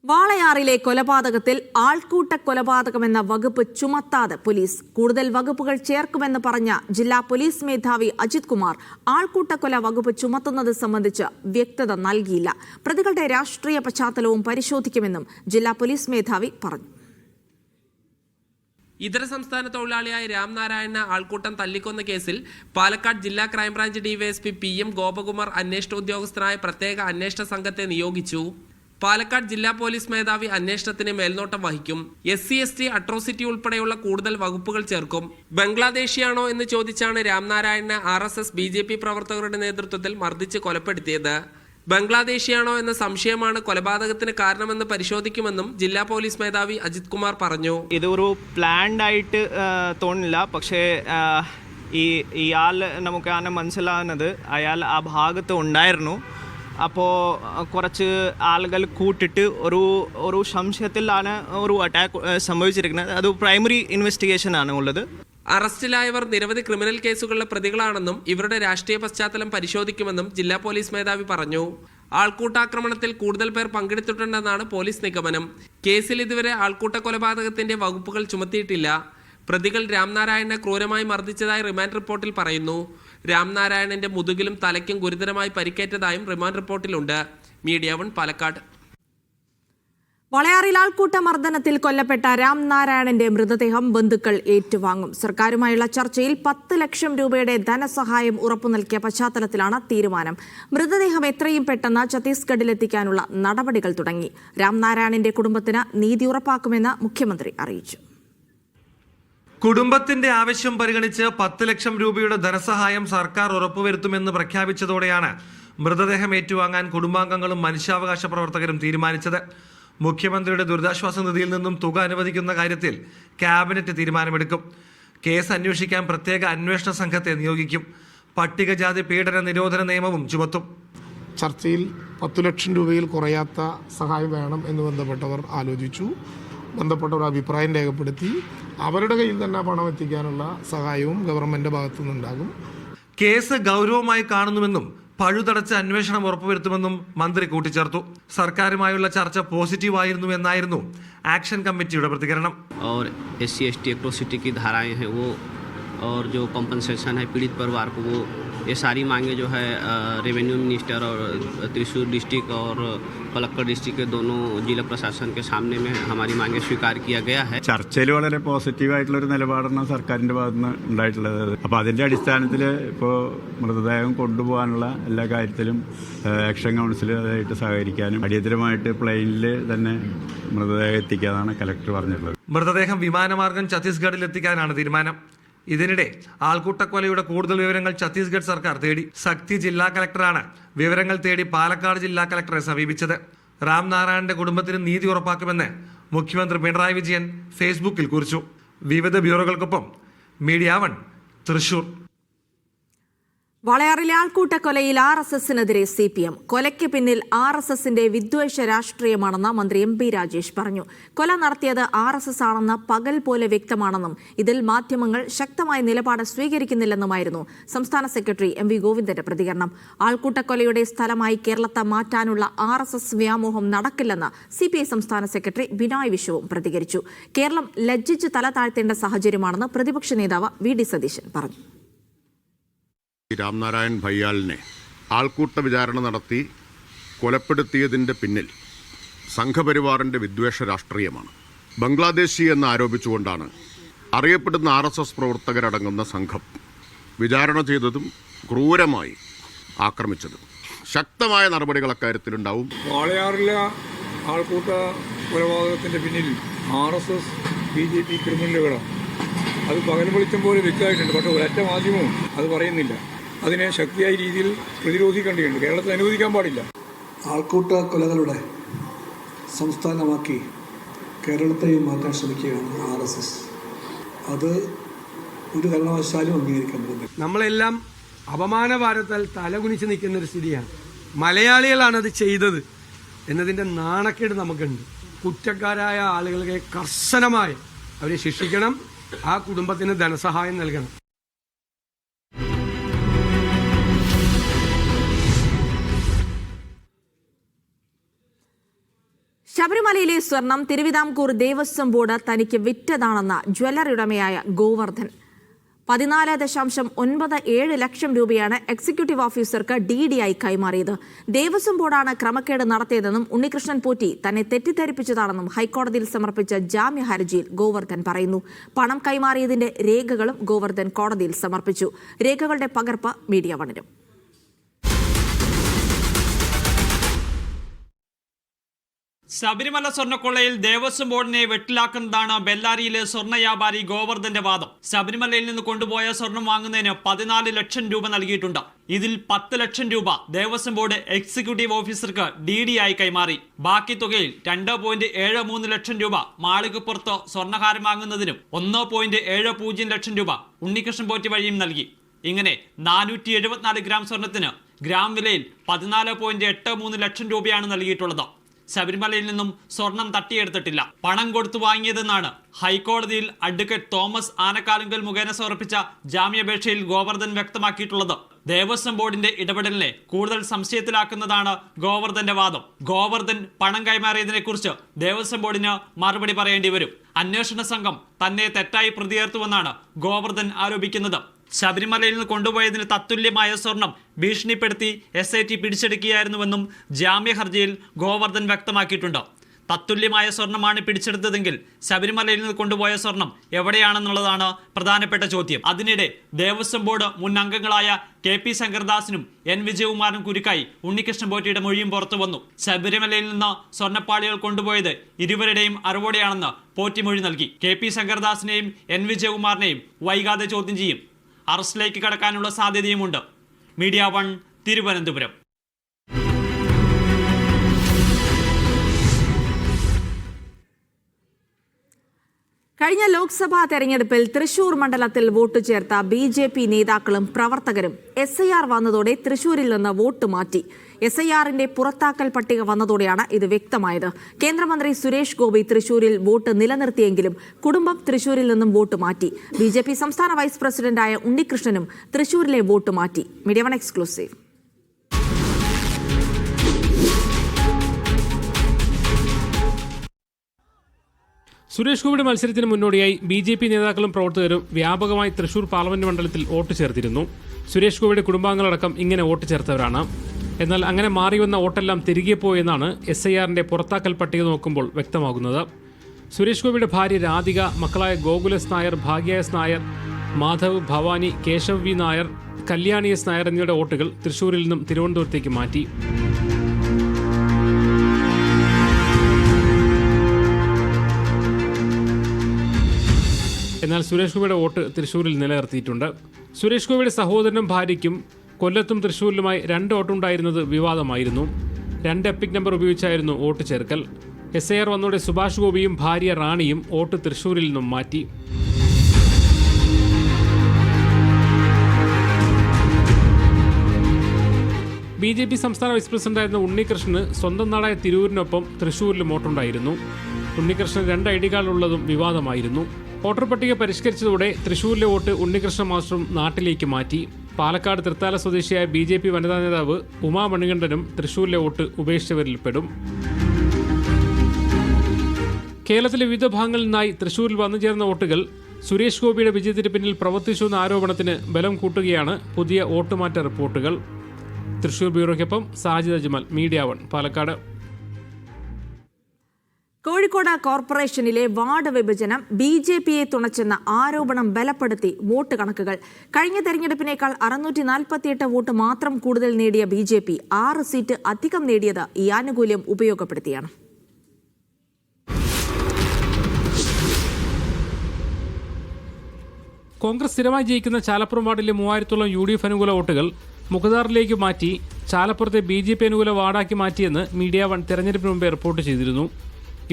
വാളയാറിലെ കൊലപാതകത്തിൽ ആൾക്കൂട്ട കൊലപാതകമെന്ന വകുപ്പ് ചുമത്താതെ പോലീസ് കൂടുതൽ വകുപ്പുകൾ ചേർക്കുമെന്ന് പറഞ്ഞ ജില്ലാ പോലീസ് മേധാവി അജിത് കുമാർ ആൾക്കൂട്ടക്കൊല വകുപ്പ് ചുമത്തുന്നത് സംബന്ധിച്ച് വ്യക്തത നൽകിയില്ല. പ്രതികളുടെ രാഷ്ട്രീയ പശ്ചാത്തലവും പരിശോധിക്കുമെന്നും ജില്ലാ പോലീസ് മേധാവി പറഞ്ഞു. ഇതര സംസ്ഥാന തൊഴിലാളിയായ രാംനാരായണനെ ആൾക്കൂട്ടം തല്ലിക്കൊന്ന കേസിൽ പാലക്കാട് ജില്ലാ ക്രൈംബ്രാഞ്ച് ഡിവൈഎസ്പി PM ഗോപകുമാർ അന്വേഷണ ഉദ്യോഗസ്ഥനായ പ്രത്യേക അന്വേഷണ സംഘത്തെ നിയോഗിച്ചു. പാലക്കാട് ജില്ലാ പോലീസ് മേധാവി അന്വേഷണത്തിന് മേൽനോട്ടം വഹിക്കും. SC/ST അട്രോസിറ്റി ഉൾപ്പെടെയുള്ള കൂടുതൽ വകുപ്പുകൾ ചേർക്കും. ബംഗ്ലാദേശിയാണോ എന്ന് ചോദിച്ചാണ് രാംനാരായണനെ RSS BJP പ്രവർത്തകരുടെ നേതൃത്വത്തിൽ മർദ്ദിച്ച് കൊലപ്പെടുത്തിയത്. ബംഗ്ലാദേശിയാണോ എന്ന സംശയമാണ് കൊലപാതകത്തിന് കാരണമെന്ന് പരിശോധിക്കുമെന്നും ജില്ലാ പോലീസ് മേധാവി അജിത് കുമാർ പറഞ്ഞു. ഇതൊരു പ്ലാൻഡ് ആയിട്ട് തോന്നില്ല, പക്ഷേ ഇയാൾ നമുക്കാണ് മനസ്സിലാകുന്നത് അയാൾ ആ ഭാഗത്ത് ഉണ്ടായിരുന്നു. അപ്പോൾ കുറച്ച് ആളുകൾ കൂട്ടിട്ട് ഒരു സംശയത്തിലാണ് ഒരു അറ്റാക്ക് സംഭവിച്ചിരിക്കുന്നത്. അത് പ്രൈമറി ഇൻവെസ്റ്റിഗേഷൻ ആണ് ഉള്ളത്. അറസ്റ്റിലായവർ നിരവധി ക്രിമിനൽ കേസുകളിലെ പ്രതികളാണെന്നും ഇവരുടെ രാഷ്ട്രീയ പശ്ചാത്തലം പരിശോധിക്കുമെന്നും ജില്ലാ പോലീസ് മേധാവി പറഞ്ഞു. ആൾക്കൂട്ടാക്രമണത്തിൽ കൂടുതൽ പേർ പങ്കെടുത്തിട്ടുണ്ടെന്നാണ് പോലീസ് നിഗമനം. കേസിൽ ഇതുവരെ ആൾക്കൂട്ട കൊലപാതകത്തിന്റെ വകുപ്പുകൾ ചുമത്തിയിട്ടില്ല. പ്രതികൾ രാംനാരായണനെ ക്രൂരമായി മർദ്ദിച്ചതായി റിമാൻഡ് റിപ്പോർട്ടിൽ പറയുന്നു. രാംനാരായണന്റെ മുതുകിലും തലയ്ക്കും ഗുരുതരമായി പരിക്കേറ്റതായും റിമാൻഡ് റിപ്പോർട്ടിലുണ്ട്. മീഡിയ 1 പാലക്കാട്. വാളയാറിൽ ആൾക്കൂട്ട മർദ്ദനത്തിൽ കൊല്ലപ്പെട്ട രാംനാരായണന്റെ മൃതദേഹം ബന്ധുക്കൾ ഏറ്റുവാങ്ങും. സർക്കാരുമായുള്ള ചർച്ചയിൽ 10 ലക്ഷം രൂപയുടെ ധനസഹായം ഉറപ്പു നൽകിയ പശ്ചാത്തലത്തിലാണ് തീരുമാനം. മൃതദേഹം എത്രയും പെട്ടെന്ന് ഛത്തീസ്ഗഡിലെത്തിക്കാനുള്ള നടപടികൾ തുടങ്ങി. രാംനാരായണന്റെ കുടുംബത്തിന് നീതി ഉറപ്പാക്കുമെന്ന് മുഖ്യമന്ത്രി അറിയിച്ചു. കുടുംബത്തിന്റെ ആവശ്യം പരിഗണിച്ച് 10 ലക്ഷം രൂപയുടെ ധനസഹായം സർക്കാർ ഉറപ്പുവരുത്തുമെന്ന് പ്രഖ്യാപിച്ചതോടെയാണ് മൃതദേഹം ഏറ്റുവാങ്ങാൻ കുടുംബാംഗങ്ങളും മനുഷ്യാവകാശ പ്രവർത്തകരും തീരുമാനിച്ചത്. മുഖ്യമന്ത്രിയുടെ ദുരിതാശ്വാസ നിധിയിൽ നിന്നും തുക അനുവദിക്കുന്ന കാര്യത്തിൽ ക്യാബിനറ്റ് തീരുമാനമെടുക്കും. കേസ് അന്വേഷിക്കാൻ പ്രത്യേക അന്വേഷണ സംഘത്തെ നിയോഗിക്കും. പട്ടികജാതി പീഡന നിരോധന നിയമവും ചുമത്തും. ചർച്ചയിൽ 10 ലക്ഷം രൂപയിൽ കുറയാത്ത സഹായം വേണം എന്ന് ബന്ധപ്പെട്ടവർ ആലോചിച്ചു. ബന്ധപ്പെട്ടവർ അഭിപ്രായം രേഖപ്പെടുത്തി. അവരുടെ കയ്യിൽ തന്നെ പണം എത്തിക്കാനുള്ള സഹായവും ഗവൺമെന്റ് ഭാഗത്തു നിന്നുണ്ടാകും. കേസ് ഗൗരവമായി കാണുന്നുവെന്നും പഴുതടച്ച് അന്വേഷണം ഉറപ്പുവരുത്തുമെന്നും മന്ത്രി കൂട്ടിച്ചേർത്തു. സർക്കാരുമായുള്ള ചർച്ച പോസിറ്റീവായിരുന്നു എന്നായിരുന്നു ആക്ഷൻ കമ്മിറ്റിയുടെ പ്രതികരണം. SC/ST एट्रोसिटी की धाराएं हैं वो और जो कंपनसेशन है पीड़ित परिवार को, वो ये सारी मांगे जो है रेवेन्यू मिनिस्टर और त्रिशूर डिस्ट्रिक्ट और पलक्कड़ डिस्ट्रिक्ट के दोनों जिला प्रशासन के सामने में हमारी मांगे स्वीकार किया गया है. ചർച്ചയിൽ വളരെ പോസിറ്റീവായിട്ടുള്ളൊരു നിലപാടാണ് സർക്കാരിൻ്റെ ഭാഗത്ത് നിന്ന് ഉണ്ടായിട്ടുള്ളത്. അപ്പോൾ അതിൻ്റെ അടിസ്ഥാനത്തിൽ ഇപ്പോൾ മൃതദേഹം കൊണ്ടുപോകാനുള്ള എല്ലാ കാര്യത്തിലും ആക്ഷൻ കൗൺസിൽ അതായിട്ട് സഹകരിക്കാനും അടിയന്തരമായിട്ട് പ്ലെയിനിൽ തന്നെ മൃതദേഹം എത്തിക്കാനാണ് കലക്ടർ പറഞ്ഞിട്ടുള്ളത്. മൃതദേഹം വിമാനമാർഗം ഛത്തീസ്ഗഡിൽ എത്തിക്കാനാണ് തീരുമാനം. ഇതിനിടെ ആൾക്കൂട്ടക്കൊലയുടെ കൂടുതൽ വിവരങ്ങൾ ഛത്തീസ്ഗഡ് സർക്കാർ തേടി. ശക്തി ജില്ലാ കലക്ടറാണ് വിവരങ്ങൾ തേടി പാലക്കാട് ജില്ലാ കലക്ടറെ സമീപിച്ചത്. രാംനാരായണന്റെ കുടുംബത്തിന് നീതി ഉറപ്പാക്കുമെന്ന് മുഖ്യമന്ത്രി പിണറായി വിജയൻ ഫേസ്ബുക്കിൽ കുറിച്ചു. വിവിധ ബ്യൂറോകൾക്കൊപ്പം മീഡിയ 1 തൃശൂർ. വാളയാറിലെ ആൾക്കൂട്ടക്കൊലയിൽ RSSനെതിരെ CPM. കൊലയ്ക്ക് പിന്നിൽ RSSന്റെ വിദ്വേഷ രാഷ്ട്രീയമാണെന്ന് മന്ത്രി MP രാജേഷ് പറഞ്ഞു. കൊല നടത്തിയത് RSS ആണെന്ന് പകൽ പോലെ വ്യക്തമാണെന്നും ഇതിൽ മാധ്യമങ്ങൾ ശക്തമായ നിലപാട് സ്വീകരിക്കുന്നില്ലെന്നുമായിരുന്നു സംസ്ഥാന സെക്രട്ടറി MV ഗോവിന്ദന്റെ പ്രതികരണം. ആൾക്കൂട്ടക്കൊലയുടെ സ്ഥലമായി കേരളത്തെ മാറ്റാനുള്ള RSS വ്യാമോഹം നടക്കില്ലെന്ന് CPI സംസ്ഥാന സെക്രട്ടറി ബിനോയ് വിശ്വവും പ്രതികരിച്ചു. കേരളം ലജ്ജിച്ച് തല താഴ്ത്തേണ്ട സാഹചര്യമാണെന്ന് പ്രതിപക്ഷ നേതാവ് VD സതീശൻ പറഞ്ഞു. രാംനാരായൺ ഭയ്യാലിനെ ആൾക്കൂട്ട വിചാരണ നടത്തി കൊലപ്പെടുത്തിയതിൻ്റെ പിന്നിൽ സംഘപരിവാറിൻ്റെ വിദ്വേഷ രാഷ്ട്രീയമാണ്. ബംഗ്ലാദേശി എന്ന് ആരോപിച്ചുകൊണ്ടാണ് അറിയപ്പെടുന്ന RSS പ്രവർത്തകരടങ്ങുന്ന സംഘം വിചാരണ ചെയ്തതും ക്രൂരമായി ആക്രമിച്ചതും. ശക്തമായ നടപടികൾ അക്കാര്യത്തിലുണ്ടാവും. വാളയാറിലെ ആൾക്കൂട്ട കൊലപാതകത്തിൻ്റെ പിന്നിൽ RSS BJP ക്രിമിനലുകളാണ്. അത് പകൽ വെളിച്ചം പോലെ വ്യക്തമായിട്ടുണ്ട്. പക്ഷേ ഒരൊറ്റ മാധ്യമവും അത് പറയുന്നില്ല. അതിനെ ശക്തിയായ രീതിയിൽ പ്രതിരോധിക്കേണ്ടതുണ്ട്. കേരളത്തിൽ അനുവദിക്കാൻ പാടില്ല. ആൾക്കൂട്ട കൊലകളുടെ സംസ്ഥാനമാക്കി കേരളത്തെയും മാറ്റാൻ ശ്രമിക്കുകയാണ് RSS. അത് ഒരു കാരണവശാലും അംഗീകരിക്കാൻ പറ്റില്ല. നമ്മളെല്ലാം അപമാനഭാരത്താൽ തലകുനിച്ച് നിൽക്കുന്നൊരു സ്ഥിതിയാണ്. മലയാളികളാണത് ചെയ്തത് എന്നതിൻ്റെ നാണക്കേട് നമുക്കുണ്ട്. കുറ്റക്കാരായ ആളുകളെ കർശനമായി അവരെ ശിക്ഷിക്കണം. ആ കുടുംബത്തിന് ധനസഹായം നൽകണം. ശബരിമലയിലെ സ്വർണം തിരുവിതാംകൂർ ദേവസ്വം ബോർഡ് തനിക്ക് വിറ്റതാണെന്ന ജ്വല്ലറി ഉടമയായ ഗോവർദ്ധൻ. 14.97 ലക്ഷം രൂപയാണ് എക്സിക്യൂട്ടീവ് ഓഫീസർക്ക് DD-ആയി കൈമാറിയത്. ദേവസ്വം ബോർഡാണ് ക്രമക്കേട് നടത്തിയതെന്നും ഉണ്ണികൃഷ്ണൻ പോറ്റി തന്നെ തെറ്റിദ്ധരിപ്പിച്ചതാണെന്നും ഹൈക്കോടതിയിൽ സമർപ്പിച്ച ജാമ്യ ഹർജിയിൽ ഗോവർദ്ധൻ പറയുന്നു. പണം കൈമാറിയതിന്റെ രേഖകളും ഗോവർദ്ധൻ കോടതിയിൽ സമർപ്പിച്ചു. രേഖകളുടെ പകർപ്പ് മീഡിയ വണിനും. ശബരിമല സ്വർണ്ണക്കൊള്ളയിൽ ദേവസ്വം ബോർഡിനെ വെട്ടിലാക്കുന്നതാണ് ബെല്ലാരിയിലെ സ്വർണ്ണ വ്യാപാരി ഗോവർദ്ധന്റെ വാദം. ശബരിമലയിൽ നിന്ന് കൊണ്ടുപോയ സ്വർണം വാങ്ങുന്നതിന് 14 ലക്ഷം രൂപ നൽകിയിട്ടുണ്ട്. ഇതിൽ 10 ലക്ഷം രൂപ ദേവസ്വം ബോർഡ് എക്സിക്യൂട്ടീവ് ഓഫീസർക്ക് DD-ആയി കൈമാറി. ബാക്കി തുകയിൽ 2.73 ലക്ഷം രൂപ മാളികപ്പുറത്ത് സ്വർണ്ണഹാരം വാങ്ങുന്നതിനും 1.70 ലക്ഷം രൂപ ഉണ്ണികൃഷ്ണൻ പോറ്റി വഴിയും നൽകി. ഇങ്ങനെ 474 ഗ്രാം സ്വർണത്തിന് ഗ്രാം വിലയിൽ 14.83 ലക്ഷം രൂപയാണ് നൽകിയിട്ടുള്ളത്. ശബരിമലയിൽ നിന്നും സ്വർണം തട്ടിയെടുത്തിട്ടില്ല, പണം കൊടുത്തു വാങ്ങിയതെന്നാണ് ഹൈക്കോടതിയിൽ അഡ്വക്കേറ്റ് തോമസ് ആനക്കാലുങ്കൽ മുഖേന സമർപ്പിച്ച ജാമ്യാപേക്ഷയിൽ ഗോവർദ്ധൻ വ്യക്തമാക്കിയിട്ടുള്ളത്. ദേവസ്വം ബോർഡിന്റെ ഇടപെടലിനെ കൂടുതൽ സംശയത്തിലാക്കുന്നതാണ് ഗോവർദ്ധന്റെ വാദം. ഗോവർദ്ധൻ പണം കൈമാറിയതിനെ കുറിച്ച് ദേവസ്വം ബോർഡിന് മറുപടി പറയേണ്ടി വരും. അന്വേഷണ സംഘം തന്നെ തെറ്റായി പ്രതിയേർത്തുവെന്നാണ് ഗോവർദ്ധൻ ആരോപിക്കുന്നത്. ശബരിമലയിൽ നിന്ന് കൊണ്ടുപോയതിന് തത്തുല്യമായ സ്വർണം ഭീഷണിപ്പെടുത്തി SIT പിടിച്ചെടുക്കുകയായിരുന്നുവെന്നും ജാമ്യ ഹർജിയിൽ ഗോവർദ്ധൻ വ്യക്തമാക്കിയിട്ടുണ്ട്. തത്തുല്യമായ സ്വർണമാണ് പിടിച്ചെടുത്തതെങ്കിൽ ശബരിമലയിൽ നിന്ന് കൊണ്ടുപോയ സ്വർണം എവിടെയാണെന്നുള്ളതാണ് പ്രധാനപ്പെട്ട ചോദ്യം. അതിനിടെ ദേവസ്വം ബോർഡ് മുൻ അംഗങ്ങളായ KP ശങ്കർദാസിനും N വിജയകുമാറിനും കുരുക്കായി ഉണ്ണികൃഷ്ണൻ പോറ്റിയുടെ മൊഴിയും പുറത്തു വന്നു. ശബരിമലയിൽ നിന്ന് സ്വർണ്ണപ്പാളികൾ കൊണ്ടുപോയത് ഇരുവരുടെയും അറിവോടെയാണെന്ന് പോറ്റി മൊഴി നൽകി. KP ശങ്കർദാസിനെയും N വിജയകുമാറിനെയും വൈകാതെ ചോദ്യം ചെയ്യും. അറസ്റ്റിലേക്ക് കടക്കാനുള്ള സാധ്യതയുമുണ്ട്. മീഡിയ 1 തിരുവനന്തപുരം. കഴിഞ്ഞ ലോക്സഭാ തെരഞ്ഞെടുപ്പിൽ തൃശൂർ മണ്ഡലത്തിൽ വോട്ട് ചേർത്ത BJP നേതാക്കളും പ്രവർത്തകരും SIR വന്നതോടെ തൃശൂരിൽ നിന്ന് വോട്ട് മാറ്റി. SIRന്റെ പുറത്താക്കൽ പട്ടിക വന്നതോടെയാണ് ഇത് വ്യക്തമായത്. കേന്ദ്രമന്ത്രി സുരേഷ് ഗോപി തൃശൂരിൽ വോട്ട് നിലനിർത്തിയെങ്കിലും കുടുംബം തൃശൂരിൽ നിന്നും വോട്ട് മാറ്റി. BJP സംസ്ഥാന വൈസ് പ്രസിഡന്റായ ഉണ്ണികൃഷ്ണനും തൃശൂരിലെ വോട്ട് മാറ്റി. Media 1 exclusive. സുരേഷ് ഗോപിയുടെ മത്സരത്തിന് മുന്നോടിയായി BJP നേതാക്കളും പ്രവർത്തകരും വ്യാപകമായി തൃശൂർ പാർലമെന്റ് മണ്ഡലത്തിൽ വോട്ട് ചേർത്തിരുന്നു. സുരേഷ് ഗോപിയുടെ കുടുംബാംഗങ്ങളടക്കം ഇങ്ങനെ വോട്ട് ചേർത്തവരാണ്. എന്നാൽ അങ്ങനെ മാറിവന്ന വോട്ടെല്ലാം തിരികെ പോയെന്നാണ് SIRന്റെ പുറത്താക്കൽ പട്ടിക നോക്കുമ്പോൾ വ്യക്തമാകുന്നത്. സുരേഷ് ഗോപിയുടെ ഭാര്യ രാധിക, മക്കളായ ഗോകുലസ് നായർ, ഭാഗ്യ S Nair, Madhav, Bhavani, Keshav V Nair, Kalyani S Nair എന്നിവരുടെ വോട്ടുകൾ തൃശൂരിൽ നിന്നും തിരുവനന്തപുരത്തേക്ക് മാറ്റി. എന്നാൽ സുരേഷ് ഗോപിയുടെ വോട്ട് തൃശൂരിൽ നിലനിർത്തിയിട്ടുണ്ട്. സുരേഷ് ഗോപിയുടെ സഹോദരനും ഭാര്യയ്ക്കും കൊല്ലത്തും തൃശൂരിലുമായി 2 വോട്ടുണ്ടായിരുന്നത് വിവാദമായിരുന്നു. 2 എപ്പിക് നമ്പർ ഉപയോഗിച്ചായിരുന്നു വോട്ട് ചേർക്കൽ. SIR വന്നതോടെ സുഭാഷ് ഗോപിയും ഭാര്യ റാണിയും വോട്ട് തൃശൂരിൽ നിന്നും മാറ്റി. BJP സംസ്ഥാന വൈസ് പ്രസിഡന്റായിരുന്ന ഉണ്ണികൃഷ്ണന് സ്വന്തം നാടായ തിരൂരിനൊപ്പം തൃശൂരിലും വോട്ടുണ്ടായിരുന്നു. ഉണ്ണികൃഷ്ണൻ 2 ID കാർഡുള്ളതും വിവാദമായിരുന്നു. വോട്ടർ പട്ടിക പരിഷ്കരിച്ചതോടെ തൃശൂരിലെ വോട്ട് ഉണ്ണികൃഷ്ണ മാസ്റ്ററും നാട്ടിലേക്ക് മാറ്റി. പാലക്കാട് തൃത്താല സ്വദേശിയായ BJP വനിതാ നേതാവ് ഉമാ മണികണ്ഠനും തൃശൂരിലെ വോട്ട് ഉപേക്ഷിച്ചവരിൽപ്പെടും. കേരളത്തിലെ വിവിധ ഭാഗങ്ങളിൽ നിന്നായി തൃശൂരിൽ വന്നു ചേർന്ന വോട്ടുകൾ സുരേഷ് ഗോപിയുടെ വിജയത്തിന് പിന്നിൽ പ്രവർത്തിച്ചുവെന്ന ആരോപണത്തിന് ബലം കൂട്ടുകയാണ് പുതിയ വോട്ടുമാറ്റ റിപ്പോർട്ടുകൾ. തൃശൂർ ബ്യൂറോയ്ക്കൊപ്പം സാജിദ് അജ്മൽ, മീഡിയ 1 പാലക്കാട്. കോഴിക്കോട് കോർപ്പറേഷനിലെ വാർഡ് വിഭജനം BJPയെ തുണച്ചെന്ന ആരോപണം ബലപ്പെടുത്തി വോട്ട് കണക്കുകൾ. കഴിഞ്ഞ തെരഞ്ഞെടുപ്പിനേക്കാൾ 648 വോട്ട് മാത്രം കൂടുതൽ നേടിയ BJP 6 സീറ്റ് അധികം നേടിയത് ഈ ആനുകൂല്യം ഉപയോഗപ്പെടുത്തിയാണ്. കോൺഗ്രസ് സ്ഥിരമായി ജയിക്കുന്ന ചാലപ്പുറം വാർഡിലെ 3000-ഓളം UDF അനുകൂല വോട്ടുകൾ മുഖദാറിലേക്ക് മാറ്റി ചാലപ്പുറത്തെ BJP അനുകൂല വാർഡാക്കി മാറ്റിയെന്ന് മീഡിയ 1 തെരഞ്ഞെടുപ്പിന് മുമ്പേ റിപ്പോർട്ട് ചെയ്തിരുന്നു.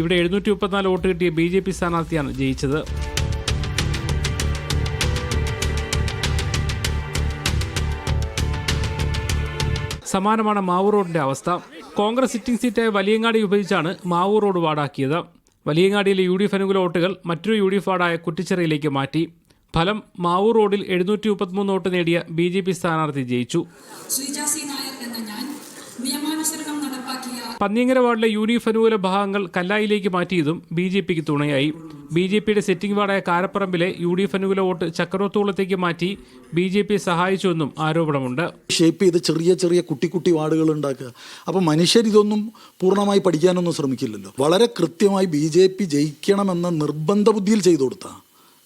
ഇവിടെ 734 വോട്ട് കിട്ടിയ BJP സ്ഥാനാർത്ഥിയാണ് ജയിച്ചത്. സമാനമാണ് മാവൂർ റോഡിന്റെ അവസ്ഥ. കോൺഗ്രസ് സിറ്റിംഗ് സീറ്റായ വലിയങ്ങാടി വിഭജിച്ചാണ് മാവൂർ റോഡ് വാർഡാക്കിയത്. വലിയങ്ങാടിയിലെ UDF അനുകൂല വോട്ടുകൾ മറ്റൊരു UDF വാർഡായ കുറ്റിച്ചിറയിലേക്ക് മാറ്റി. ഫലം മാവൂർ റോഡിൽ 733 വോട്ട് നേടിയ BJP സ്ഥാനാർത്ഥി ജയിച്ചു. പന്നിയങ്കര വാർഡിലെ യൂണിഫ് അനുകൂല ഭാഗങ്ങൾ കല്ലായിലേക്ക് മാറ്റിയതും BJPക്ക് തുണയായി. BJPയുടെ സിറ്റിംഗ് വാർഡായ കാരപ്പറമ്പിലെ UDF അനുകൂല വോട്ട് ചക്രത്തോളത്തേക്ക് മാറ്റി BJP സഹായിച്ചുവെന്നും ആരോപണമുണ്ട്. ഷേപ്പ് ചെയ്ത് ചെറിയ ചെറിയ കുട്ടി വാർഡുകൾ ഉണ്ടാക്കുക. അപ്പോൾ മനുഷ്യർ ഇതൊന്നും പൂർണ്ണമായി പഠിക്കാനൊന്നും ശ്രമിക്കില്ലല്ലോ. വളരെ കൃത്യമായി BJP ജയിക്കണമെന്ന നിർബന്ധ ബുദ്ധിയിൽ ചെയ്തു കൊടുത്താ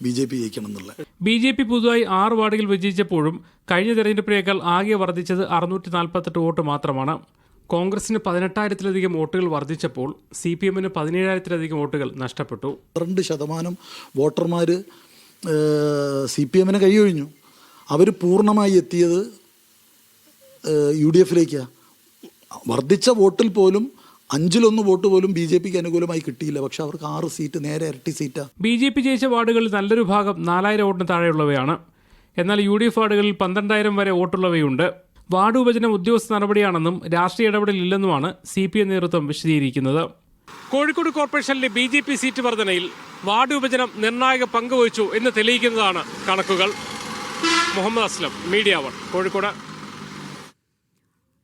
BJP ജയിക്കണം എന്നുള്ള. BJP പുതുതായി 6 വാർഡുകൾ വിജയിച്ചപ്പോഴും കഴിഞ്ഞ തെരഞ്ഞെടുപ്പിനേക്കാൾ ആകെ വർദ്ധിച്ചത് 648 വോട്ട് മാത്രമാണ്. കോൺഗ്രസിന് 18,000-ലധികം വോട്ടുകൾ വർദ്ധിച്ചപ്പോൾ CPM-ന് 17,000-ലധികം വോട്ടുകൾ നഷ്ടപ്പെട്ടു. 2% വോട്ടർമാർ CPM-ന് കൈയൊഴിഞ്ഞു. അവർ പൂർണ്ണമായി എത്തിയത് UDF-ലേക്കാണ്. വർദ്ധിച്ച വോട്ടിൽ പോലും 5-1 വോട്ട് പോലും BJPക്ക് അനുകൂലമായി കിട്ടിയില്ല. പക്ഷെ അവർക്ക് 6 സീറ്റ്, നേരെ ഇരട്ടി സീറ്റാണ്. BJP ജയിച്ച വാർഡുകളിൽ നല്ലൊരു ഭാഗം 4,000 വോട്ടിന് താഴെയുള്ളവയാണ്. എന്നാൽ UDF വാർഡുകളിൽ 12,000 വരെ വോട്ടുള്ളവയുണ്ട്. വാർഡ് വിഭജനം ഉദ്യോഗസ്ഥ നടപടിയാണെന്നും രാഷ്ട്രീയ ഇടപെടലില്ലെന്നുമാണ് CPM നേതൃത്വം വിശദീകരിക്കുന്നത്. കോഴിക്കോട് കോർപ്പറേഷനിലെ BJP സീറ്റ് വർധനയിൽ വാർഡ് വിഭജനം നിർണായക പങ്ക് വഹിച്ചു എന്ന് തെളിയിക്കുന്നതാണ് കണക്കുകൾ. മുഹമ്മദ് അസ്ലം, മീഡിയ 1, കോഴിക്കോട്.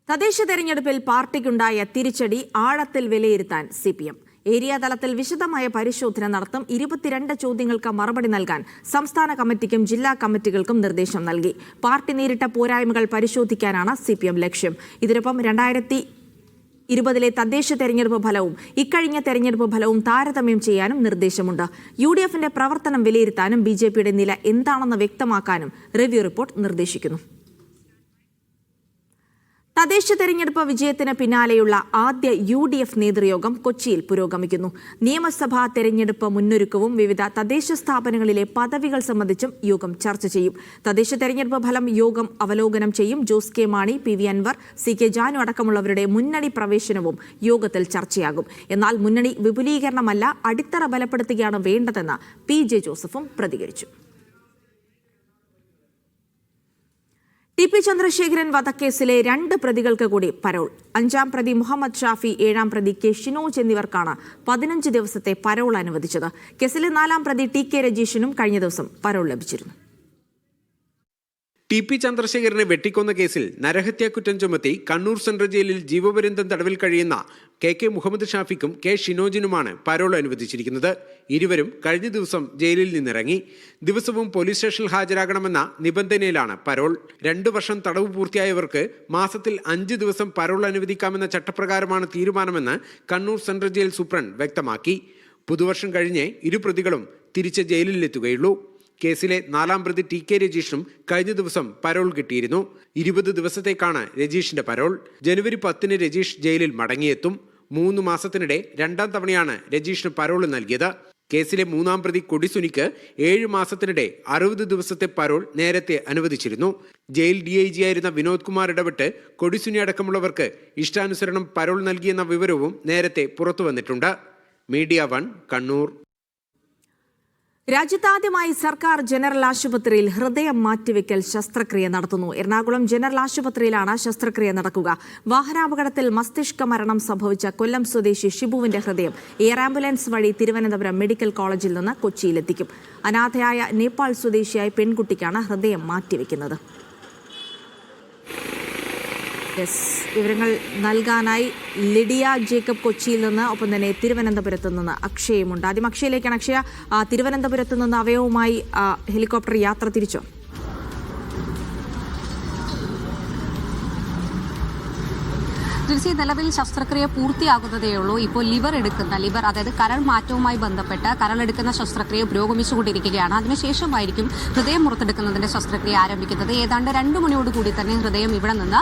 തദ്ദേശ തെരഞ്ഞെടുപ്പിൽ പാർട്ടിക്കുണ്ടായ തിരിച്ചടി ആഴത്തിൽ വിലയിരുത്താൻ CPM. ഏരിയ തലത്തിൽ വിശദമായ പരിശോധന നടത്തും. 22 ചോദ്യങ്ങൾക്ക് മറുപടി നൽകാൻ സംസ്ഥാന കമ്മിറ്റിക്കും ജില്ലാ കമ്മിറ്റികൾക്കും നിർദ്ദേശം നൽകി. പാർട്ടി നേരിട്ട പോരായ്മകൾ പരിശോധിക്കാനാണ് CPM ലക്ഷ്യം. ഇതിനൊപ്പം 2020 തദ്ദേശ തെരഞ്ഞെടുപ്പ് ഫലവും ഇക്കഴിഞ്ഞ തെരഞ്ഞെടുപ്പ് ഫലവും താരതമ്യം ചെയ്യാനും നിർദ്ദേശമുണ്ട്. UDF-ന്റെ പ്രവർത്തനം വിലയിരുത്താനും BJPയുടെ നില എന്താണെന്ന് വ്യക്തമാക്കാനും റിവ്യൂ റിപ്പോർട്ട് നിർദ്ദേശിക്കുന്നു. തദ്ദേശ തെരഞ്ഞെടുപ്പ് വിജയത്തിന് പിന്നാലെയുള്ള ആദ്യ UDF നേതൃയോഗം കൊച്ചിയിൽ പുരോഗമിക്കുന്നു. നിയമസഭാ തെരഞ്ഞെടുപ്പ് മുന്നൊരുക്കവും വിവിധ തദ്ദേശ സ്ഥാപനങ്ങളിലെ പദവികൾ സംബന്ധിച്ചും യോഗം ചർച്ച ചെയ്യും. തദ്ദേശ തെരഞ്ഞെടുപ്പ് ഫലം യോഗം അവലോകനം ചെയ്യും. ജോസ് കെ മാണി, PV അൻവർ, CK ജാനു അടക്കമുള്ളവരുടെ മുന്നണി പ്രവേശനവും യോഗത്തിൽ ചർച്ചയാകും. എന്നാൽ മുന്നണി വിപുലീകരണമല്ല, അടിത്തറ ബലപ്പെടുത്തുകയാണ് വേണ്ടതെന്ന് PJ ജോസഫും പ്രതികരിച്ചു. TP ചന്ദ്രശേഖരൻ വധക്കേസിലെ 2 പ്രതികൾക്ക് കൂടി പരോൾ. 5-ാം പ്രതി മുഹമ്മദ് ഷാഫി, 7-ാം പ്രതി K ഷിനോജ് എന്നിവർക്കാണ് 15 ദിവസത്തെ പരോൾ അനുവദിച്ചത്. കേസിലെ 4-ാം പ്രതി TK രജീഷിനും കഴിഞ്ഞ ദിവസം പരോൾ ലഭിച്ചിരുന്നു. TP ചന്ദ്രശേഖരനെ വെട്ടിക്കൊന്ന കേസിൽ നരഹത്യാക്കുറ്റം ചുമത്തി കണ്ണൂർ സെൻട്രൽ ജയിലിൽ ജീവപര്യന്തം തടവിൽ കഴിയുന്ന KK മുഹമ്മദ് ഷാഫിക്കും K ഷിനോജിനുമാണ് പരോൾ അനുവദിച്ചിരിക്കുന്നത്. ഇരുവരും കഴിഞ്ഞ ദിവസം ജയിലിൽ നിന്നിറങ്ങി. ദിവസവും പോലീസ് സ്റ്റേഷനിൽ ഹാജരാകണമെന്ന നിബന്ധനയിലാണ് പരോൾ. 2 വർഷം തടവ് പൂർത്തിയായവർക്ക് മാസത്തിൽ 5 ദിവസം പരോൾ അനുവദിക്കാമെന്ന ചട്ടപ്രകാരമാണ് തീരുമാനമെന്ന് കണ്ണൂർ സെൻട്രൽ ജയിൽ സൂപ്രണ്ട് വ്യക്തമാക്കി. പുതുവർഷം കഴിഞ്ഞേ 2 പ്രതികളും തിരിച്ച് ജയിലിലെത്തുകയുള്ളൂ. കേസിലെ 4-ാം പ്രതി TK രജീഷിനും കഴിഞ്ഞ ദിവസം പരോൾ കിട്ടിയിരുന്നു. 20 ദിവസത്തേക്കാണ് രജീഷിന്റെ പരോൾ. ജനുവരി 10-ന് രജീഷ് ജയിലിൽ മടങ്ങിയെത്തും. 3 മാസത്തിനിടെ 2-ാം തവണയാണ് രജീഷിന് പരോൾ നൽകിയത്. കേസിലെ 3-ാം പ്രതി കൊടിസുനിക്ക് 7 മാസത്തിനിടെ 60 ദിവസത്തെ പരോൾ നേരത്തെ അനുവദിച്ചിരുന്നു. ജയിൽ DIG ആയിരുന്ന വിനോദ് കുമാർ ഇടപെട്ട് കൊടിസുനി അടക്കമുള്ളവർക്ക് ഇഷ്ടാനുസരണം പരോൾ നൽകിയെന്ന വിവരവും നേരത്തെ പുറത്തുവന്നിട്ടുണ്ട്. മീഡിയ 1, കണ്ണൂർ. രാജ്യത്താദ്യമായി സർക്കാർ ജനറൽ ആശുപത്രിയിൽ ഹൃദയം മാറ്റിവെക്കൽ ശസ്ത്രക്രിയ നടത്തുന്നു. എറണാകുളം ജനറൽ ആശുപത്രിയിലാണ് ശസ്ത്രക്രിയ നടക്കുക. വാഹനാപകടത്തിൽ മസ്തിഷ്ക മരണം സംഭവിച്ച കൊല്ലം സ്വദേശി ഷിബുവിന്റെ ഹൃദയം എയർ ആംബുലൻസ് വഴി തിരുവനന്തപുരം മെഡിക്കൽ കോളേജിൽ നിന്ന് കൊച്ചിയിലെത്തിക്കും. അനാഥയായ നേപ്പാൾ സ്വദേശിയായ പെൺകുട്ടിക്കാണ് ഹൃദയം മാറ്റിവെക്കുന്നത്. വിവരങ്ങൾ നൽകാനായി ലിഡിയ ജേക്കബ് കൊച്ചിയിൽ നിന്ന്, ഒപ്പം തന്നെ തിരുവനന്തപുരത്ത് നിന്ന് അക്ഷയമുണ്ട്. ആദ്യം അക്ഷയയിലേക്കാണ്. അക്ഷയ, തിരുവനന്തപുരത്ത് നിന്ന് അവയവുമായി ഹെലികോപ്റ്റർ യാത്ര തിരിച്ചോ? ജിൽസി, നിലവിൽ ശസ്ത്രക്രിയ പൂർത്തിയാകുന്നതേയുള്ളൂ. ഇപ്പോൾ ലിവർ അതായത് കരൾ മാറ്റവുമായി ബന്ധപ്പെട്ട് കരളെടുക്കുന്ന ശസ്ത്രക്രിയ പുരോഗമിച്ചുകൊണ്ടിരിക്കുകയാണ്. അതിനുശേഷമായിരിക്കും ഹൃദയം പുറത്തെടുക്കുന്നതിന്റെ ശസ്ത്രക്രിയ ആരംഭിക്കുന്നത്. ഏതാണ്ട് 2 മണിയോടുകൂടി തന്നെ ഹൃദയം ഇവിടെ നിന്ന്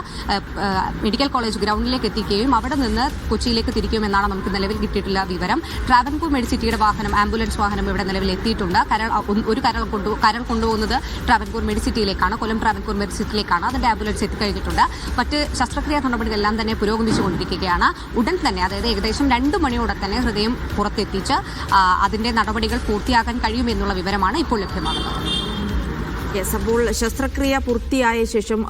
മെഡിക്കൽ കോളേജ് ഗ്രൗണ്ടിലേക്ക് എത്തിക്കുകയും അവിടെ നിന്ന് കൊച്ചിയിലേക്ക് തിരിക്കുമെന്നാണ് നമുക്ക് നിലവിൽ കിട്ടിയിട്ടുള്ള വിവരം. ട്രാവൻകൂർ മെഡിസിറ്റിയുടെ വാഹനം, ആംബുലൻസ് വാഹനം ഇവിടെ നിലവിൽ എത്തിയിട്ടുണ്ട്. കരൾ കൊണ്ടുപോകുന്നത് ട്രാവൻകൂർ മെഡിസിറ്റിയിലേക്കാണ്, കൊല്ലം ട്രാവൻകൂർ മെഡിസിറ്റിയിലേക്കാണ്. അതിന്റെ ആംബുലൻസ് എത്തിക്കഴിഞ്ഞിട്ടുണ്ട്. മറ്റ് ശസ്ത്രക്രിയാ നടപടികളെല്ലാം തന്നെ പുരോഗമിച്ചുകൊണ്ടിരിക്കുകയാണ്. ഉടൻ തന്നെ, അതായത് ഏകദേശം 2 മണിയോടെ തന്നെ ഹൃദയം പുറത്തെത്തിച്ച് അതിന്റെ നടപടികൾ പൂർത്തിയാക്കാൻ കഴിയുമെന്നുള്ള വിവരമാണ് ഇപ്പോൾ ലഭ്യമാകുന്നത്. യെസ്, അപ്പോൾ ശസ്ത്രക്രിയ പൂർത്തിയായ ശേഷം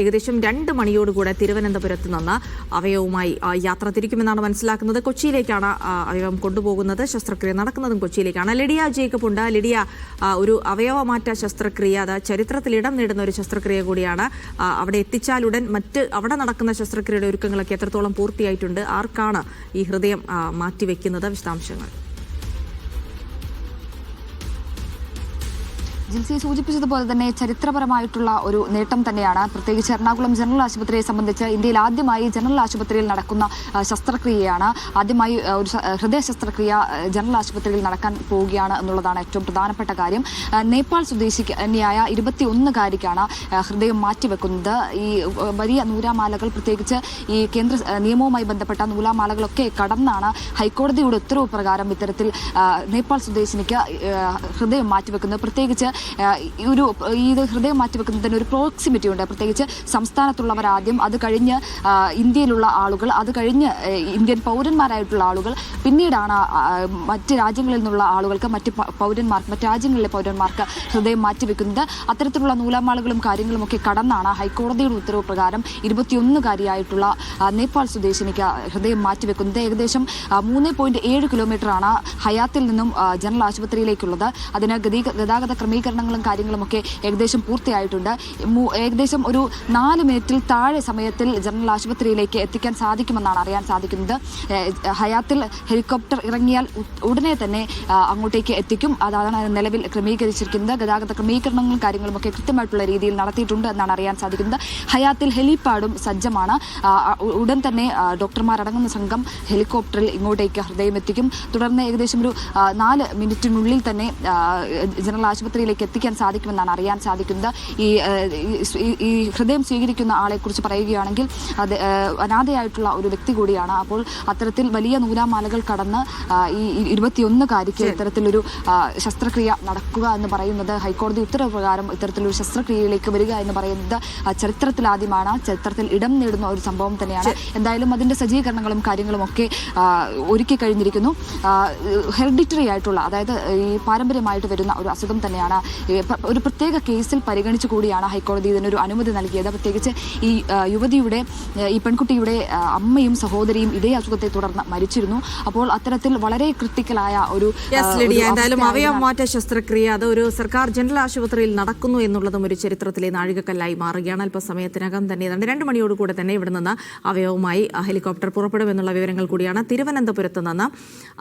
ഏകദേശം 2 മണിയോടുകൂടെ തിരുവനന്തപുരത്ത് നിന്ന് അവയവവുമായി യാത്ര തിരിക്കുമെന്നാണ് മനസ്സിലാക്കുന്നത്. കൊച്ചിയിലേക്കാണ് അവയവം കൊണ്ടുപോകുന്നത്. ശസ്ത്രക്രിയ നടക്കുന്നതും കൊച്ചിയിലേക്കാണ്. ലിഡിയ ജേക്കബ് ഉണ്ട്. ലിഡിയ, ഒരു അവയവമാറ്റ ശസ്ത്രക്രിയ, അത് ചരിത്രത്തിൽ ഇടം നേടുന്ന ഒരു ശസ്ത്രക്രിയ കൂടിയാണ്. അവിടെ എത്തിച്ചാലുടൻ അവിടെ നടക്കുന്ന ശസ്ത്രക്രിയയുടെ ഒരുക്കങ്ങളൊക്കെ എത്രത്തോളം പൂർത്തിയായിട്ടുണ്ട്? ആർക്കാണ് ഈ ഹൃദയം മാറ്റിവെക്കുന്നത്? വിശദാംശങ്ങൾ. ജിൽസി സൂചിപ്പിച്ചതുപോലെ തന്നെ ചരിത്രപരമായിട്ടുള്ള ഒരു നേട്ടം തന്നെയാണ്. പ്രത്യേകിച്ച് എറണാകുളം ജനറൽ ആശുപത്രിയെ സംബന്ധിച്ച് ഇന്ത്യയിൽ ആദ്യമായി ജനറൽ ആശുപത്രിയിൽ നടക്കുന്ന ശസ്ത്രക്രിയയാണ്. ആദ്യമായി ഒരു ഹൃദയ ശസ്ത്രക്രിയ ജനറൽ ആശുപത്രിയിൽ നടക്കാൻ പോവുകയാണ് എന്നുള്ളതാണ് ഏറ്റവും പ്രധാനപ്പെട്ട കാര്യം. നേപ്പാൾ സ്വദേശിനിയായ 21-കാരിക്കാണ് ഹൃദയം മാറ്റിവെക്കുന്നത്. ഈ വലിയ നൂലാമാലകൾ, പ്രത്യേകിച്ച് ഈ കേന്ദ്ര നിയമവുമായി ബന്ധപ്പെട്ട നൂലാമാലകളൊക്കെ കടന്നാണ് ഹൈക്കോടതിയുടെ ഉത്തരവ് പ്രകാരം ഇത്തരത്തിൽ നേപ്പാൾ സ്വദേശിനിക്ക് ഹൃദയം മാറ്റിവെക്കുന്നത്. പ്രത്യേകിച്ച് ഇത് ഹൃദയം മാറ്റിവെക്കുന്നതിന് ഒരു പ്രോക്സിമിറ്റി ഉണ്ട്. പ്രത്യേകിച്ച് സംസ്ഥാനത്തുള്ളവർ ആദ്യം, അത് കഴിഞ്ഞ് ഇന്ത്യയിലുള്ള ആളുകൾ, അത് കഴിഞ്ഞ് ഇന്ത്യൻ പൗരന്മാരായിട്ടുള്ള ആളുകൾ, പിന്നീടാണ് മറ്റ് രാജ്യങ്ങളിൽ നിന്നുള്ള ആളുകൾക്ക്, മറ്റ് രാജ്യങ്ങളിലെ പൗരന്മാർക്ക് ഹൃദയം മാറ്റിവെക്കുന്നത്. അത്തരത്തിലുള്ള നൂലാമാലകളും കാര്യങ്ങളുമൊക്കെ കടന്നാണ് ഹൈക്കോടതിയുടെ ഉത്തരവ് പ്രകാരം 21-കാരിയായിട്ടുള്ള നേപ്പാൾ സ്വദേശിനിക്ക് ഹൃദയം മാറ്റിവെക്കുന്നത്. ഏകദേശം 3.7 കിലോമീറ്ററാണ് ഹയാത്തിൽ നിന്നും ജനറൽ ആശുപത്രിയിലേക്കുള്ളത്. അതിന് ഗതാഗത ക്രമീകരണങ്ങളും കാര്യങ്ങളുമൊക്കെ ഏകദേശം പൂർത്തിയായിട്ടുണ്ട്. ഏകദേശം ഒരു 4 മിനിറ്റിൽ താഴെ സമയത്തിൽ ജനറൽ ആശുപത്രിയിലേക്ക് എത്തിക്കാൻ സാധിക്കുമെന്നാണ് അറിയാൻ സാധിക്കുന്നത്. ഹയാത്തിൽ ഹെലികോപ്റ്റർ ഇറങ്ങിയാൽ ഉടനെ തന്നെ അങ്ങോട്ടേക്ക് എത്തിക്കും. അതാണ് നിലവിൽ ക്രമീകരിച്ചിരിക്കുന്നത്. ഗതാഗത ക്രമീകരണങ്ങളും കാര്യങ്ങളുമൊക്കെ കൃത്യമായിട്ടുള്ള രീതിയിൽ നടത്തിയിട്ടുണ്ട് എന്നാണ് അറിയാൻ സാധിക്കുന്നത്. ഹയാത്തിൽ ഹെലിപാഡും സജ്ജമാണ്. ഉടൻ തന്നെ ഡോക്ടർമാരടങ്ങുന്ന സംഘം ഹെലികോപ്റ്ററിൽ ഇങ്ങോട്ടേക്ക് ഹൃദയം എത്തിക്കും. തുടർന്ന് ഏകദേശം ഒരു 4 മിനിറ്റിനുള്ളിൽ തന്നെ ജനറൽ ആശുപത്രിയിലേക്ക് എത്തിക്കാൻ സാധിക്കുമെന്നാണ് അറിയാൻ സാധിക്കുന്നത്. ഈ ഹൃദയം സ്വീകരിക്കുന്ന ആളെക്കുറിച്ച് പറയുകയാണെങ്കിൽ അത് അനാഥയായിട്ടുള്ള ഒരു വ്യക്തി കൂടിയാണ്. അപ്പോൾ അത്തരത്തിൽ വലിയ നൂലാമാലകൾ കടന്ന് ഈ 21-കാരിക്ക് ഇത്തരത്തിലൊരു ശസ്ത്രക്രിയ നടക്കുക എന്ന് പറയുന്നത്, ഹൈക്കോടതി ഉത്തരവ് പ്രകാരം ഇത്തരത്തിലൊരു ശസ്ത്രക്രിയയിലേക്ക് വരിക എന്ന് പറയുന്നത് ചരിത്രത്തിലാദ്യമാണ്. ചരിത്രത്തിൽ ഇടം നേടുന്ന ഒരു സംഭവം തന്നെയാണ്. എന്തായാലും അതിന്റെ സജ്ജീകരണങ്ങളും കാര്യങ്ങളും ഒക്കെ ഒരുക്കി കഴിഞ്ഞിരിക്കുന്നു. ഹെറിഡിറ്ററി ആയിട്ടുള്ള, അതായത് ഈ പാരമ്പര്യമായിട്ട് വരുന്ന ഒരു അസുഖം തന്നെയാണ്. ഒരു പ്രത്യേക കേസിൽ പരിഗണിച്ചു കൂടിയാണ് ഹൈക്കോടതി ഇതിനൊരു അനുമതി നൽകിയത്. പ്രത്യേകിച്ച് ഈ പെൺകുട്ടിയുടെ അമ്മയും സഹോദരിയും ഇതേ അസുഖത്തെ തുടർന്ന് മരിച്ചിരുന്നു. അപ്പോൾ അത്തരത്തിൽ വളരെ ക്രിട്ടിക്കലായ ഒരു എന്തായാലും അവയവമാറ്റ ശസ്ത്രക്രിയ അത് ഒരു സർക്കാർ ജനറൽ ആശുപത്രിയിൽ നടക്കുന്നു എന്നുള്ളതും ഒരു ചരിത്രത്തിലെ നാഴികക്കല്ലായി മാറുകയാണ്. അല്പസമയത്തിനകം തന്നെ 2 മണിയോടുകൂടെ തന്നെ ഇവിടെ നിന്ന് അവയവവുമായി ഹെലികോപ്റ്റർ പുറപ്പെടുമെന്നുള്ള വിവരങ്ങൾ കൂടിയാണ് തിരുവനന്തപുരത്ത് നിന്ന്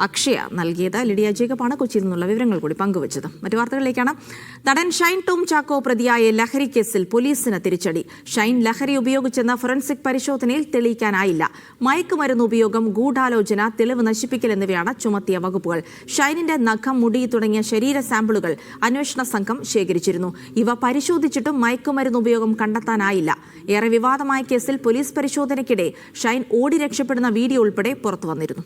അക്ഷയ നൽകിയത്. ലിഡിയ ജേക്കബാണ് കൊച്ചിയിൽ നിന്നുള്ള വിവരങ്ങൾ കൂടി പങ്കുവച്ചത്. മറ്റു വാർത്തകളിലേക്കാണ്. നടൻ ഷൈൻ ടോം ചാക്കോ പ്രതിയായ ലഹരി കേസിൽ പോലീസിന് തിരിച്ചടി. ഷൈൻ ലഹരി ഉപയോഗിച്ചെന്ന ഫോറൻസിക് പരിശോധനയിൽ തെളിയിക്കാനായില്ല. മയക്കുമരുന്ന് ഉപയോഗം, ഗൂഢാലോചന, തെളിവ് നശിപ്പിക്കൽ എന്നിവയാണ് ചുമത്തിയ വകുപ്പുകൾ. ഷൈനിന്റെ നഖം, മുടി തുടങ്ങിയ ശരീര സാമ്പിളുകൾ അന്വേഷണ സംഘം ശേഖരിച്ചിരുന്നു. ഇവ പരിശോധിച്ചിട്ടും മയക്കുമരുന്ന് ഉപയോഗം കണ്ടെത്താനായില്ല. ഏറെ വിവാദമായ കേസിൽ പോലീസ് പരിശോധനയ്ക്കിടെ ഷൈൻ ഓടി രക്ഷപ്പെടുന്ന വീഡിയോ ഉൾപ്പെടെ പുറത്തുവന്നിരുന്നു.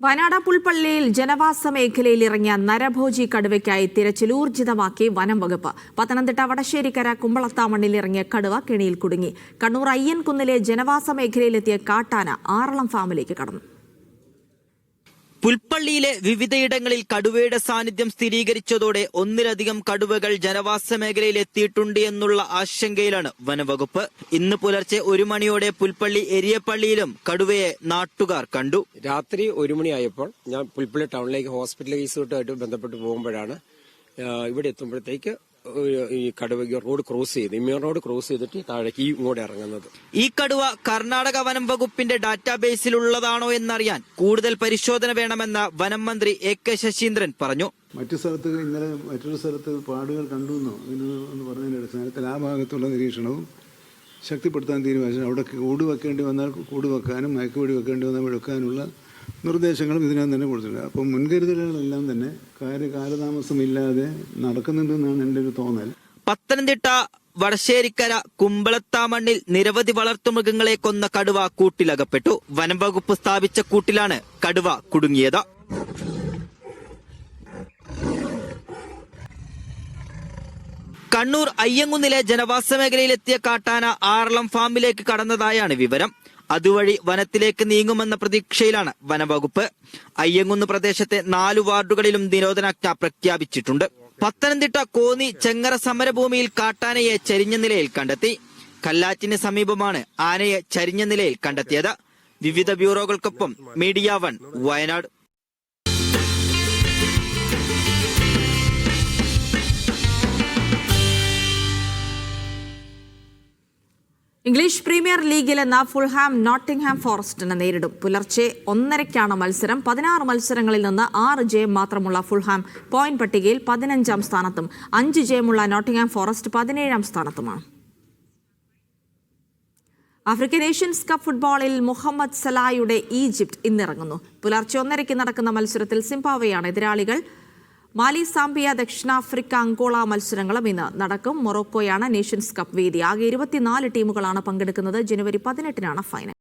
വയനാട് പുൽപ്പള്ളിയിൽ ജനവാസ മേഖലയിൽ ഇറങ്ങിയ നരഭോജി കടുവയ്ക്കായി തിരച്ചിൽ ഊർജിതമാക്കി വനം വകുപ്പ്. പത്തനംതിട്ട വടശ്ശേരിക്കര കുമ്പളത്താമണ്ണിൽ ഇറങ്ങിയ കടുവ കെണിയിൽ കുടുങ്ങി. കണ്ണൂർ അയ്യൻകുന്നിലെ ജനവാസ മേഖലയിലെത്തിയ കാട്ടാന ആറളം ഫാമിലേക്ക് കടന്നു. പുൽപ്പള്ളിയിലെ വിവിധയിടങ്ങളിൽ കടുവയുടെ സാന്നിധ്യം സ്ഥിരീകരിച്ചതോടെ ഒന്നിലധികം കടുവകൾ ജനവാസ മേഖലയിൽ എത്തിയിട്ടുണ്ട് എന്നുള്ള ആശങ്കയിലാണ് വനവകുപ്പ്. ഇന്ന് പുലർച്ചെ 1 മണിയോടെ പുൽപ്പള്ളി എരിയപ്പള്ളിയിലും കടുവയെ നാട്ടുകാർ കണ്ടു. രാത്രി 1 മണിയായപ്പോൾ ഞാൻ പുൽപ്പള്ളി ടൗണിലേക്ക് ഹോസ്പിറ്റൽ കേസുമായിട്ട് ബന്ധപ്പെട്ട് പോകുമ്പോഴാണ് ഇവിടെ എത്തുമ്പോഴത്തേക്ക് ഈ കടുവ റോഡ് ക്രോസ് ചെയ്ത് ഇമ്മീർ റോഡ് ക്രോസ് ചെയ്തിട്ട് താഴേക്ക് ഇങ്ങോട്ട് ഇറങ്ങുന്നത്. ഈ കടുവ കർണാടക വനം വകുപ്പിന്റെ ഡാറ്റാബേസിൽ ഉള്ളതാണോ എന്നറിയാൻ കൂടുതൽ പരിശോധന വേണമെന്ന് വനം മന്ത്രി AK ശശീന്ദ്രൻ പറഞ്ഞു. മറ്റു സ്ഥലത്ത് ഇന്നലെ മറ്റൊരു സ്ഥലത്ത് പാടുകൾ കണ്ടു എന്ന് പറഞ്ഞതിന്റെ അടിസ്ഥാനത്തിൽ ആ ഭാഗത്തുള്ള നിരീക്ഷണവും ശക്തിപ്പെടുത്താൻ തീരുമാനിച്ചു. അവിടെ കൂട് വെക്കേണ്ടി വന്നാൽ കൂട് വെക്കാനും മയക്കുവെടി വെക്കേണ്ടി വന്നാൽ വെക്കാനുള്ള നിർദ്ദേശങ്ങളും ഇതിനകം തന്നെ കൊടുത്തിട്ടുണ്ട്. അപ്പം മുൻകരുതലുകളെല്ലാം തന്നെ കാലതാമസമില്ലാതെ നടക്കുന്നുണ്ടെന്നാണ് എൻ്റെ ഒരു തോന്നൽ. പത്തനംതിട്ട വടശ്ശേരിക്കര കുമ്പളത്താമണ്ണിൽ നിരവധി വളർത്തുമൃഗങ്ങളെ കൊന്ന കടുവ കൂട്ടിലകപ്പെട്ടു. വനം വകുപ്പ് സ്ഥാപിച്ച കൂട്ടിലാണ് കടുവ കുടുങ്ങിയത്. കണ്ണൂർ അയ്യങ്കുന്നിലെ ജനവാസ മേഖലയിലെത്തിയ കാട്ടാന ആറളം ഫാമിലേക്ക് കടന്നതായാണ് വിവരം. അതുവഴി വനത്തിലേക്ക് നീങ്ങുമെന്ന പ്രതീക്ഷയിലാണ് വനവകുപ്പ്. അയ്യങ്കുന്ന് പ്രദേശത്തെ 4 വാർഡുകളിലും നിരോധനാജ്ഞ പ്രഖ്യാപിച്ചിട്ടുണ്ട്. പത്തനംതിട്ട കോന്നി ചെങ്ങറ സമരഭൂമിയിൽ കാട്ടാനയെ ചരിഞ്ഞ നിലയിൽ കണ്ടെത്തി. കല്ലാറ്റിന് സമീപമാണ് ആനയെ ചരിഞ്ഞ നിലയിൽ കണ്ടെത്തിയത്. വിവിധ ബ്യൂറോകൾക്കൊപ്പം മീഡിയ 1 വയനാട്. ഇംഗ്ലീഷ് പ്രീമിയർ ലീഗിൽ ഇന്ന് ഫുൾഹാം നോട്ടിംഗ്ഹാം ഫോറസ്റ്റിനെ നേരിടും. പുലർച്ചെ 1:30-ാണ് മത്സരം. 16 മത്സരങ്ങളിൽ നിന്ന് 6 ജയം മാത്രമുള്ള ഫുൾഹാം പോയിന്റ് പട്ടികയിൽ 15-ാം സ്ഥാനത്തും 5 ജയമുള്ള നോട്ടിംഗ്ഹാം ഫോറസ്റ്റ് 17-ാം സ്ഥാനത്തുമാണ്. ആഫ്രിക്കൻ നേഷൻസ് കപ്പ് ഫുട്ബോളിൽ മുഹമ്മദ് സലായുടെ ഈജിപ്ത് ഇന്നിറങ്ങുന്നു. പുലർച്ചെ 1:30-ക്ക് നടക്കുന്ന മത്സരത്തിൽ സിംബാബ്വേയാണ് എതിരാളികൾ. മാലി, സാംബിയ, ദക്ഷിണാഫ്രിക്ക, അങ്കോള മത്സരങ്ങളും ഇന്ന് നടക്കും. മൊറോക്കോയാണ് നേഷൻസ് കപ്പ് വേദി. ആകെ 24 ടീമുകളാണ് പങ്കെടുക്കുന്നത്. ജനുവരി 18-നാണ് ഫൈനൽ.